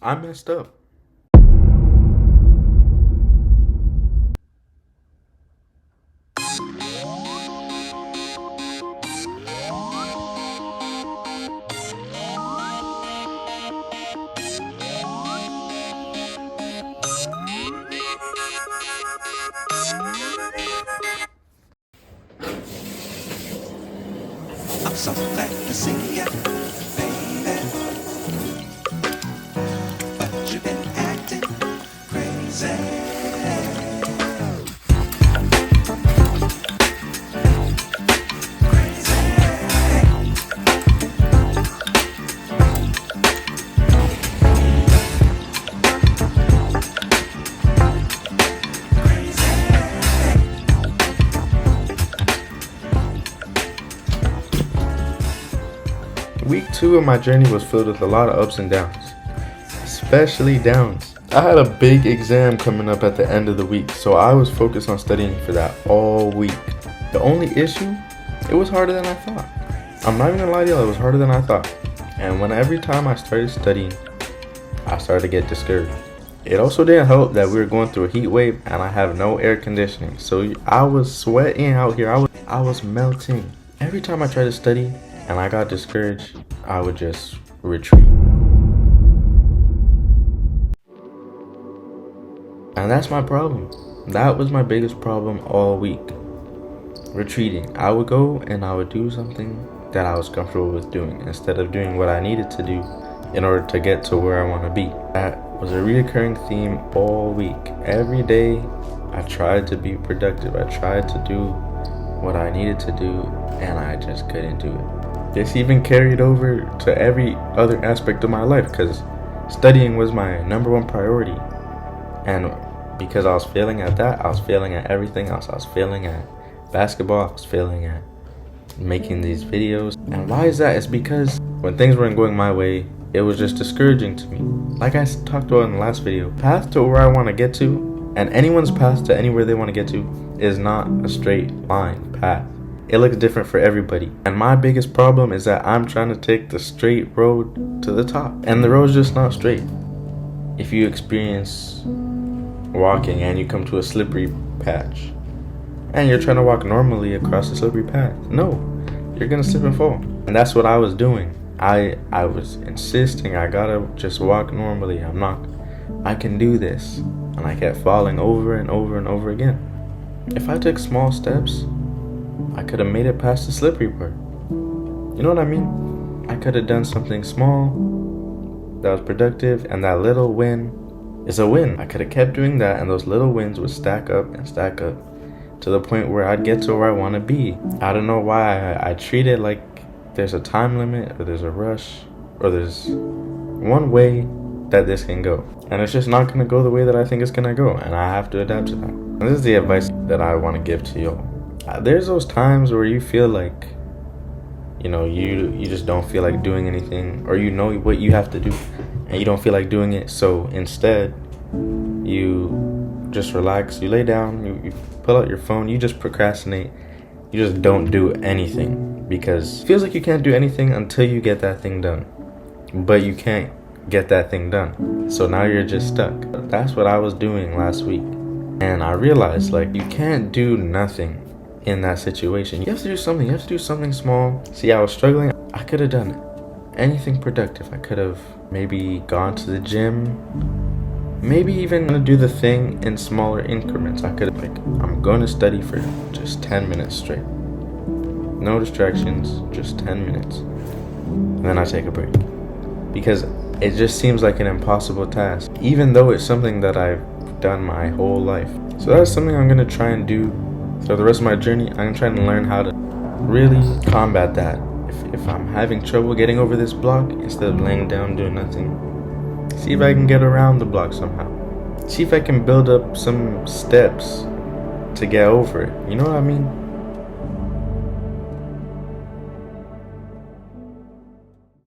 I messed up. I'm so glad to see ya, baby. But you've been acting crazy. Week 2 of my journey was filled with a lot of ups and downs, especially downs. I had a big exam coming up at the end of the week, so I was focused on studying for that all week. The only issue, it was harder than I thought. I'm not even gonna lie to you, it was harder than I thought. And when every time I started studying, I started to get discouraged. It also didn't help that we were going through a heat wave and I have no air conditioning, so I was sweating out here. I was melting. Every time I tried to study and I got discouraged, I would just retreat. And that's my problem. That was my biggest problem all week. Retreating. I would go and I would do something that I was comfortable with doing instead of doing what I needed to do in order to get to where I want to be. That was a reoccurring theme all week. Every day, I tried to be productive. I tried to do what I needed to do, and I just couldn't do it. This even carried over to every other aspect of my life because studying was my number one priority. And because I was failing at that, I was failing at everything else. I was failing at basketball, I was failing at making these videos. And why is that? It's because when things weren't going my way, it was just discouraging to me. Like I talked about in the last video, path to where I want to get to, and anyone's path to anywhere they want to get to, is not a straight line path. It looks different for everybody. And my biggest problem is that I'm trying to take the straight road to the top. And the road's just not straight. If you experience walking and you come to a slippery patch, and you're trying to walk normally across the slippery path, no, you're gonna slip and fall. And that's what I was doing. I was insisting I gotta just walk normally. I can do this. And I kept falling over and over and over again. If I took small steps, I could have made it past the slippery part. You know what I mean? I could have done something small that was productive, and that little win is a win. I could have kept doing that, and those little wins would stack up and stack up to the point where I'd get to where I want to be. I don't know why I treat it like there's a time limit, or there's a rush, or there's one way that this can go. And it's just not going to go the way that I think it's going to go, and I have to adapt to that. And this is the advice that I want to give to y'all. There's those times where you feel like, you just don't feel like doing anything, or you know what you have to do, and you don't feel like doing it. So instead, you just relax, you lay down, you pull out your phone, you just procrastinate, you just don't do anything, because it feels like you can't do anything until you get that thing done. But you can't get that thing done, so now you're just stuck. That's what I was doing last week, and I realized, you can't do nothing in that situation. You have to do something. You have to do something small. See, I was struggling. I could have done anything productive. I could have maybe gone to the gym, maybe even do the thing in smaller increments. I could have, I'm going to study for just 10 minutes straight. No distractions, just 10 minutes. And then I take a break. Because it just seems like an impossible task, even though it's something that I've done my whole life. So that's something I'm going to try and do for the rest of my journey. I'm trying to learn how to really combat that. If I'm having trouble getting over this block, instead of laying down doing nothing, see if I can get around the block somehow. See if I can build up some steps to get over it. You know what I mean?